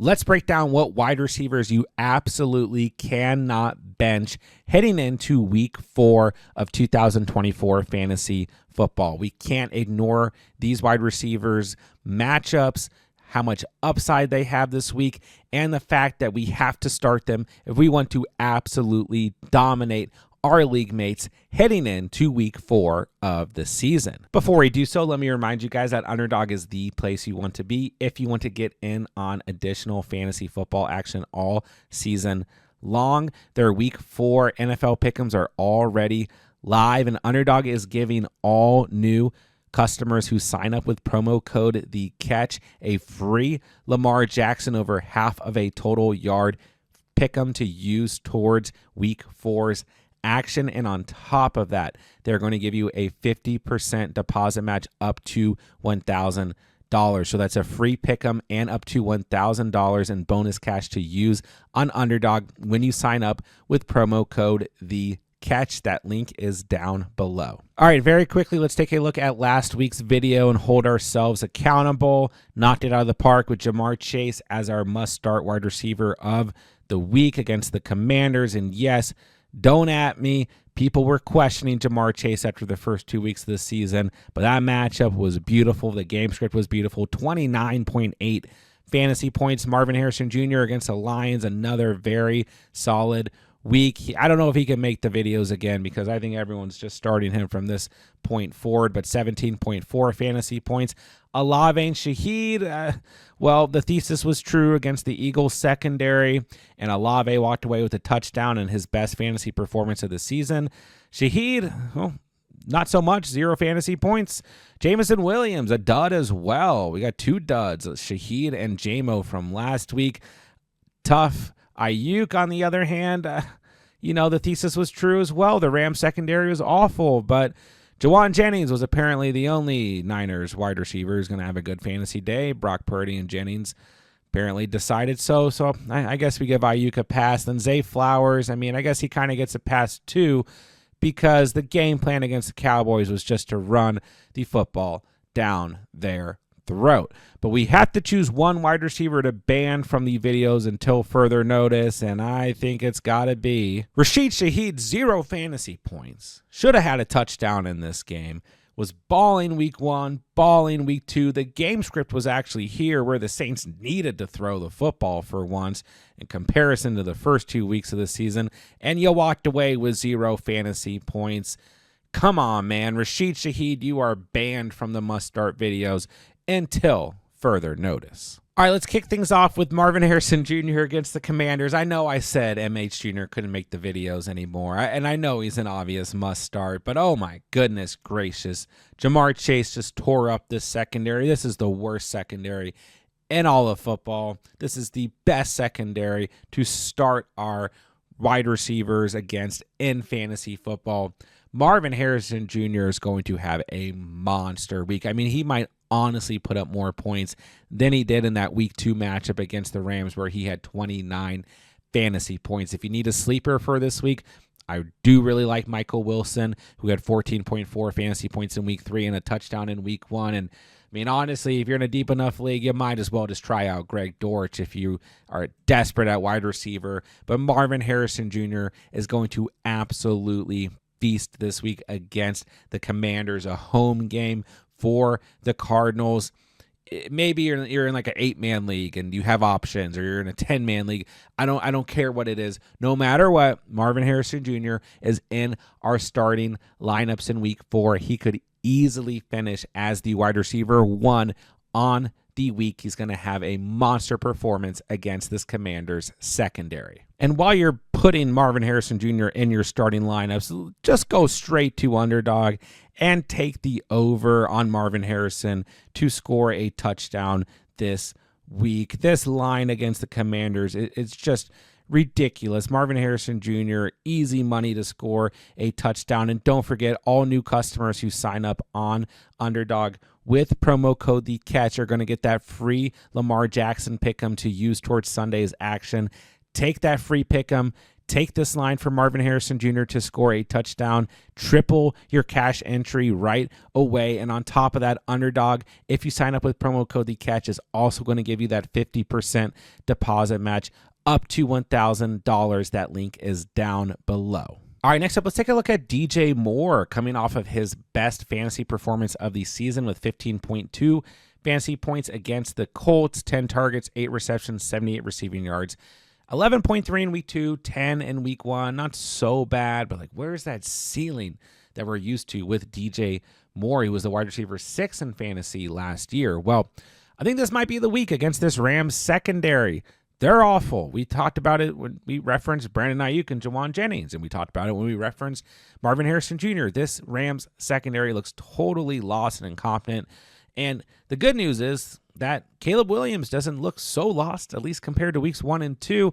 Let's break down what wide receivers you absolutely cannot bench heading into week 4 of 2024 fantasy football. We can't ignore these wide receivers' matchups, how much upside they have this week, and the fact that we have to start them if we want to absolutely dominate our league mates heading into week 4 of the season. Before we do so, let me remind you guys that Underdog is the place you want to be if you want to get in on additional fantasy football action all season long. Their week 4 NFL pick'ems are already live, and Underdog is giving all new customers who sign up with promo code The Catch a free Lamar Jackson over half of a total yard pick'em to use towards week 4's action. And on top of that, they're going to give you a 50% deposit match up to $1,000. So that's a free pick'em and up to $1,000 in bonus cash to use on Underdog when you sign up with promo code The Catch. That link is down below. All right, very quickly, let's take a look at last week's video and hold ourselves accountable. Knocked it out of the park with Jamar Chase as our must-start wide receiver of the week against the Commanders. And yes, don't at me. People were questioning Jamar Chase after the first 2 weeks of the season, but that matchup was beautiful. The game script was beautiful. 29.8 fantasy points. Marvin Harrison Jr. against the Lions, another very solid week. I don't know if he can make the videos again because I think everyone's just starting him from this point forward, but 17.4 fantasy points. Olave and Shaheed, well, the thesis was true against the Eagles secondary, and Olave walked away with a touchdown and his best fantasy performance of the season. Shaheed, well, not so much, 0 fantasy points. Jameson Williams, a dud as well. We got 2 duds, Shaheed and Jamo from last week. Tough. Ayuk, on the other hand, the thesis was true as well. The Rams secondary was awful, but Jawan Jennings was apparently the only Niners wide receiver who's going to have a good fantasy day. Brock Purdy and Jennings apparently decided so. So I guess we give Ayuk a pass. Then Zay Flowers, I guess he kind of gets a pass too because the game plan against the Cowboys was just to run the football down their throat. But we have to choose one wide receiver to ban from the videos until further notice, and I think it's got to be Rashid Shaheed. 0 fantasy points. Should have had a touchdown in this game. Was balling week 1, balling week 2. The game script was actually here where the Saints needed to throw the football for once in comparison to the first 2 weeks of the season, and you walked away with 0 fantasy points. Come on, man. Rashid Shaheed, you are banned from the must-start videos until further notice. All right, let's kick things off with Marvin Harrison Jr. against the Commanders. I know I said MH Jr. couldn't make the videos anymore, and I know he's an obvious must-start, but oh my goodness gracious. Jamar Chase just tore up this secondary. This is the worst secondary in all of football. This is the best secondary to start our wide receivers against in fantasy football. Marvin Harrison Jr. is going to have a monster week. He might honestly put up more points than he did in that week 2 matchup against the Rams where he had 29 fantasy points. If you need a sleeper for this week, I do really like Michael Wilson, who had 14.4 fantasy points in week 3 and a touchdown in week 1. And honestly, if you're in a deep enough league, you might as well just try out Greg Dortch if you are desperate at wide receiver. But Marvin Harrison Jr. is going to absolutely feast this week against the Commanders, a home game for the Cardinals. Maybe you're in like an 8-man league and you have options, or you're in a 10-man league. I don't care what it is. No matter what, Marvin Harrison Jr. is in our starting lineups in week 4. He could easily finish as the wide receiver 1 on the week. He's going to have a monster performance against this Commanders secondary. And while you're putting Marvin Harrison Jr. in your starting lineups, just go straight to Underdog and take the over on Marvin Harrison to score a touchdown this week. This line against the Commanders, it's just ridiculous. Marvin Harrison Jr., easy money to score a touchdown. And don't forget, all new customers who sign up on Underdog with promo code The Catch are going to get that free Lamar Jackson pick'em to use towards Sunday's action. Take that free pick'em, Take this line for Marvin Harrison Jr. to score a touchdown, triple your cash entry right away. And on top of that, Underdog, if you sign up with promo code TheCatch, is also going to give you that 50% deposit match up to $1,000. That link is down below. All right, next up, let's take a look at DJ Moore coming off of his best fantasy performance of the season with 15.2 fantasy points against the Colts, 10 targets, 8 receptions, 78 receiving yards. 11.3 in week 2, 10 in week 1. Not so bad, but like, where's that ceiling that we're used to with DJ Moore? He was the wide receiver 6 in fantasy last year. Well, I think this might be the week against this Rams secondary. They're awful. We talked about it when we referenced Brandon Ayuk and Jawan Jennings, and we talked about it when we referenced Marvin Harrison Jr. This Rams secondary looks totally lost and incompetent. And the good news is that Caleb Williams doesn't look so lost, at least compared to weeks 1 and 2.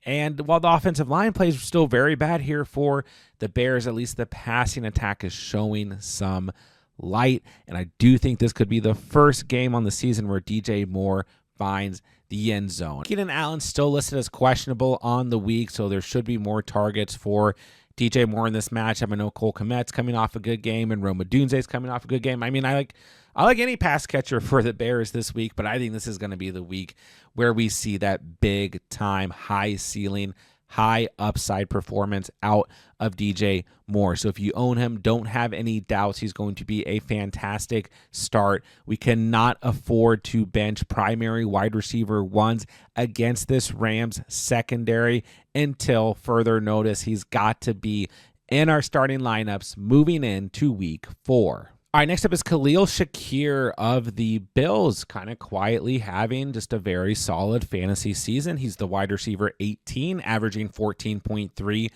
And while the offensive line plays are still very bad here for the Bears, at least the passing attack is showing some light. And I do think this could be the first game on the season where DJ Moore finds the end zone. Keenan Allen's still listed as questionable on the week, so there should be more targets for DJ Moore in this matchup. I know Cole Kmet's coming off a good game, and Rome Odunze's coming off a good game. I mean, I like any pass catcher for the Bears this week, but I think this is going to be the week where we see that big time, high ceiling, high upside performance out of DJ Moore. So if you own him, don't have any doubts he's going to be a fantastic start. We cannot afford to bench primary wide receiver ones against this Rams secondary until further notice. He's got to be in our starting lineups moving into week 4. All right, next up is Khalil Shakir of the Bills, kind of quietly having just a very solid fantasy season. He's the wide receiver 18, averaging 14.3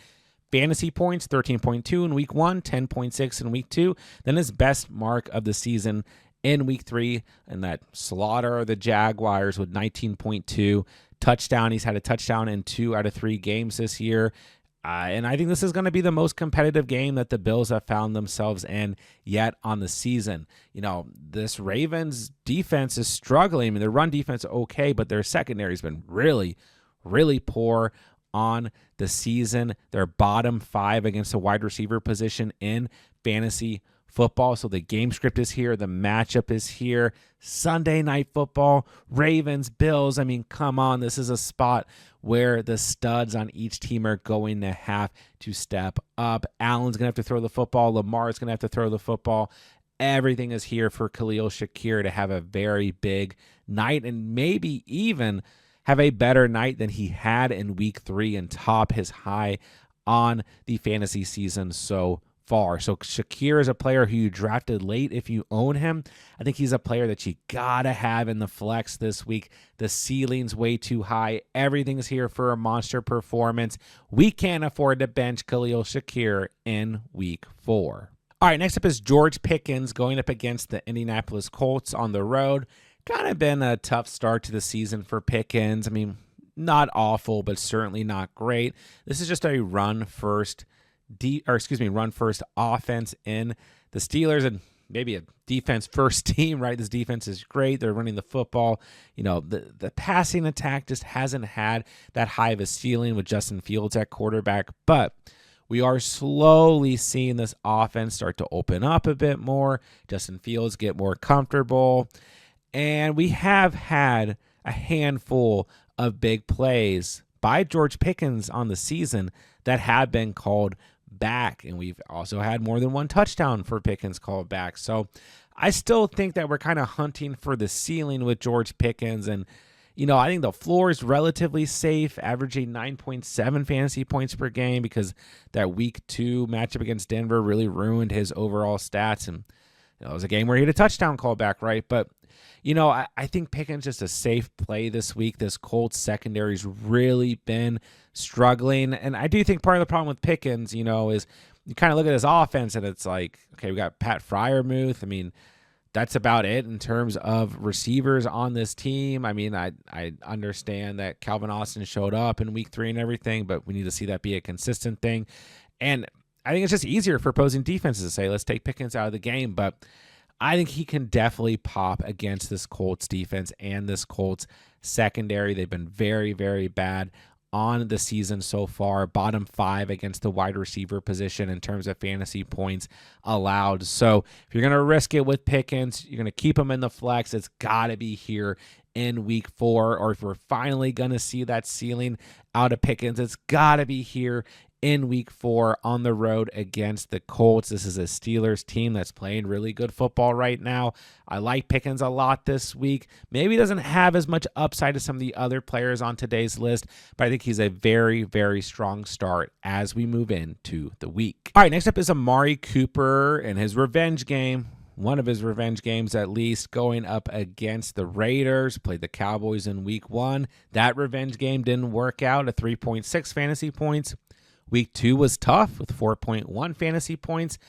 fantasy points, 13.2 in week 1, 10.6 in week 2. Then his best mark of the season in week 3, and that slaughter of the Jaguars with 19.2 touchdown. He's had a touchdown in 2 out of 3 games this year. And I think this is going to be the most competitive game that the Bills have found themselves in yet on the season. You know, this Ravens defense is struggling. I mean, their run defense is okay, but their secondary has been really, really poor on the season. They're bottom 5 against the wide receiver position in fantasy football. So the game script is here. The matchup is here. Sunday night football, Ravens, Bills. I mean, come on. This is a spot where the studs on each team are going to have to step up. Allen's going to have to throw the football. Lamar's going to have to throw the football. Everything is here for Khalil Shakir to have a very big night and maybe even have a better night than he had in week 3 and top his high on the fantasy season so far. So Shakir is a player who you drafted late if you own him. I think he's a player that you gotta have in the flex this week. The ceiling's way too high. Everything's here for a monster performance. We can't afford to bench Khalil Shakir in week 4. All right, next up is George Pickens going up against the Indianapolis Colts on the road. Kind of been a tough start to the season for Pickens. I mean, not awful, but certainly not great. This is just a run first offense in the Steelers, and maybe a defense first team, right? This defense is great. They're running the football. You know, the passing attack just hasn't had that high of a ceiling with Justin Fields at quarterback, but we are slowly seeing this offense start to open up a bit more. Justin Fields get more comfortable, and we have had a handful of big plays by George Pickens on the season that have been called back, and we've also had more than one touchdown for Pickens called back. So I still think that we're kind of hunting for the ceiling with George Pickens, and you know, I think the floor is relatively safe, averaging 9.7 fantasy points per game, because that week 2 matchup against Denver really ruined his overall stats, and it was a game where he had a touchdown call back, right? But you know, I think Pickens just a safe play this week. This Colts secondary's really been struggling. And I do think part of the problem with Pickens, you know, is you kind of look at his offense and it's like, okay, we got Pat Freiermuth. I mean, that's about it in terms of receivers on this team. I mean, I understand that Calvin Austin showed up in week 3 and everything, but we need to see that be a consistent thing. And I think it's just easier for opposing defenses to say, let's take Pickens out of the game. But I think he can definitely pop against this Colts defense and this Colts secondary. They've been very, very bad on the season so far, bottom 5 against the wide receiver position in terms of fantasy points allowed. So if you're going to risk it with Pickens, you're going to keep him in the flex, it's got to be here in week 4. Or if we're finally going to see that ceiling out of Pickens, it's got to be here in week 4 on the road against the Colts. This is a Steelers team that's playing really good football right now. I like Pickens a lot this week. Maybe he doesn't have as much upside as some of the other players on today's list, but I think he's a very, very strong start as we move into the week. All right, next up is Amari Cooper and his revenge game. One of his revenge games, at least, going up against the Raiders. Played the Cowboys in week 1. That revenge game didn't work out at 3.6 fantasy points. Week 2 was tough with 4.1 fantasy points.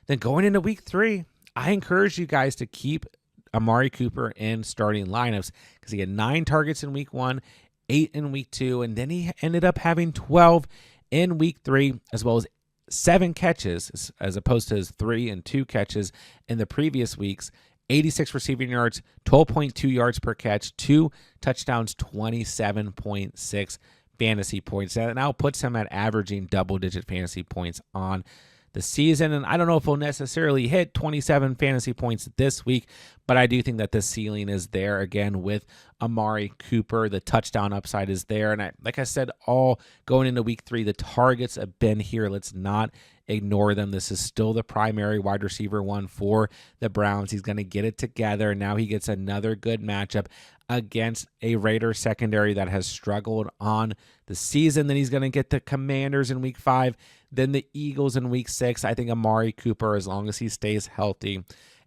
Then going into week 3, I encourage you guys to keep Amari Cooper in starting lineups because he had 9 targets in week 1, 8 in week 2, and then he ended up having 12 in week 3, as well as 7 catches, as opposed to his 3 and 2 catches in the previous weeks. 86 receiving yards, 12.2 yards per catch, 2 touchdowns, 27.6 fantasy points. That now puts him at averaging double-digit fantasy points on the season. And I don't know if he'll necessarily hit 27 fantasy points this week, but I do think that the ceiling is there again with Amari Cooper. The touchdown upside is there. And like I said, all going into week 3, the targets have been here. Let's not ignore them. This is still the primary wide receiver 1 for the Browns. He's going to get it together. Now he gets another good matchup against a Raiders secondary that has struggled on the season. Then he's going to get the Commanders in week 5, then the Eagles in week 6. I think Amari Cooper, as long as he stays healthy,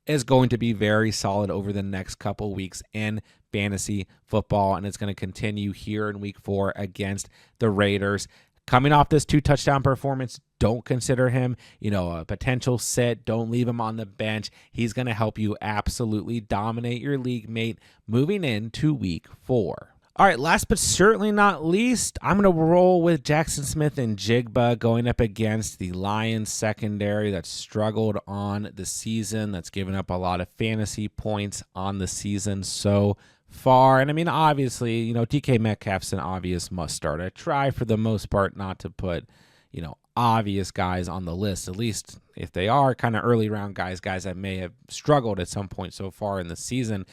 is going to be very solid over the next couple weeks in fantasy football, and it's going to continue here in week 4 against the Raiders. Coming off this 2-touchdown performance, don't consider him, a potential sit. Don't leave him on the bench. He's going to help you absolutely dominate your league mate moving into week 4. All right, last but certainly not least, I'm going to roll with Jackson Smith-Njigba going up against the Lions secondary that struggled on the season, that's given up a lot of fantasy points on the season so far. And I mean, obviously, DK Metcalf's an obvious must start. I try for the most part not to put, obvious guys on the list, at least if they are kind of early round guys that may have struggled at some point so far in the season.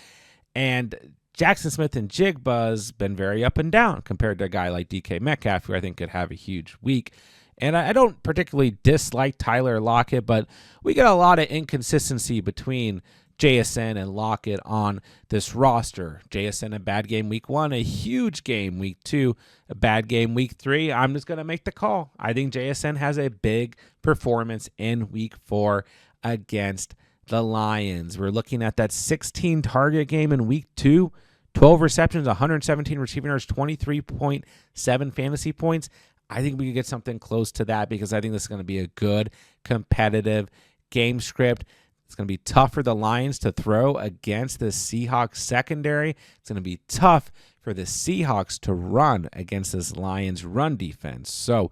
And Jackson Smith-Njigba's been very up and down compared to a guy like DK Metcalf, who I think could have a huge week. And I don't particularly dislike Tyler Lockett, but we get a lot of inconsistency between JSN and Lockett on this roster. JSN a bad game week 1, a huge game week 2, a bad game week 3. I'm just going to make the call. I think JSN has a big performance in week 4 against the Lions. We're looking at that 16 target game in week 2, 12 receptions, 117 receiving yards, 23.7 fantasy points. I think we could get something close to that because I think this is going to be a good competitive game script. It's going to be tough for the Lions to throw against the Seahawks secondary. It's going to be tough for the Seahawks to run against this Lions run defense. So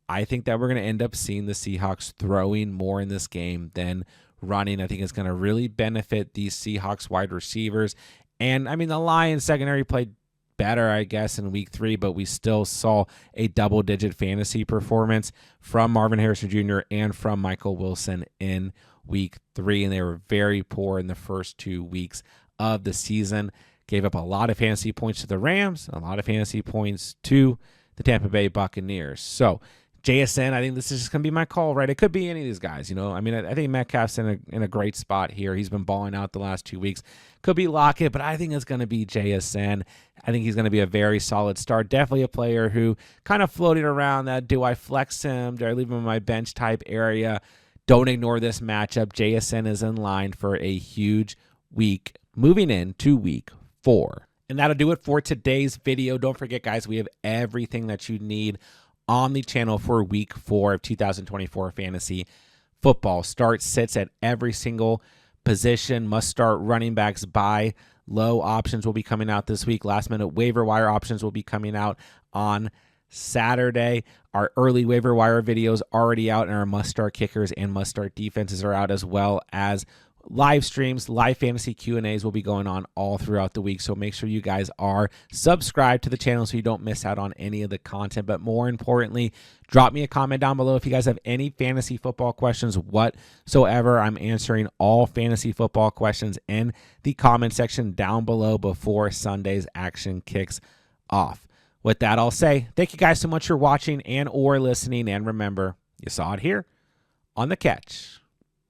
I think that we're going to end up seeing the Seahawks throwing more in this game than running. I think it's going to really benefit these Seahawks wide receivers. And I mean, the Lions secondary played better, I guess, in week 3, but we still saw a double-digit fantasy performance from Marvin Harrison Jr. and from Michael Wilson in week 3, and they were very poor in the first 2 weeks of the season. Gave up a lot of fantasy points to the Rams, a lot of fantasy points to the Tampa Bay Buccaneers. So JSN, I think this is just going to be my call, right? It could be any of these guys, I mean, I think Metcalf's in a great spot here. He's been balling out the last 2 weeks. Could be Lockett, but I think it's going to be JSN. I think he's going to be a very solid start. Definitely a player who kind of floating around that, do I flex him? Do I leave him in my bench type area? Don't ignore this matchup. JSN is in line for a huge week moving into week 4. And that'll do it for today's video. Don't forget, guys, we have everything that you need on the channel for week 4 of 2024 fantasy football. Start sits at every single position. Must start running backs by low options will be coming out this week. Last minute waiver wire options will be coming out on Saturday. Our early waiver wire videos already out, and our must start kickers and must start defenses are out, as well as live streams, live fantasy Q&As will be going on all throughout the week. So make sure you guys are subscribed to the channel so you don't miss out on any of the content. But more importantly, drop me a comment down below if you guys have any fantasy football questions whatsoever. I'm answering all fantasy football questions in the comment section down below before Sunday's action kicks off. With that, I'll say thank you guys so much for watching and or listening. And remember, you saw it here on The Catch.